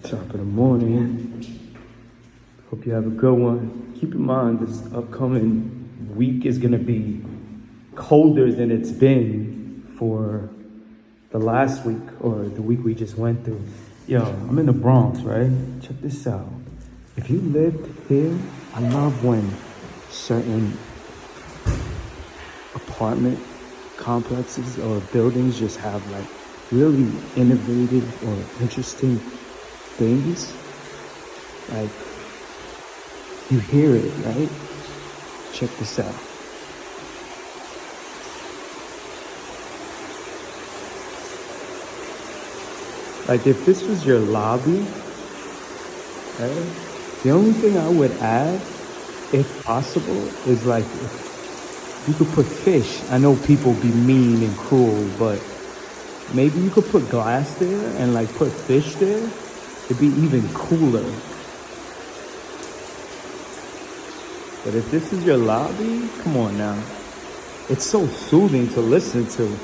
Top of the morning. Hope you have a good one. Keep in mind this upcoming week is gonna be colder than it's been for the last week or the week we just went through. Yo, I'm in the Bronx, right? Check this out. If you lived here, I love when certain apartment complexes or buildings just have like really innovative or interesting things. Like, you hear it, right? Check this out. Like, if this was your lobby, right? The only thing I would add, if possible, is like, if you could put fish. I know people be mean and cruel, but maybe you could put glass there and like put fish there. It'd be even cooler. But if this is your lobby, come on now. It's so soothing to listen to.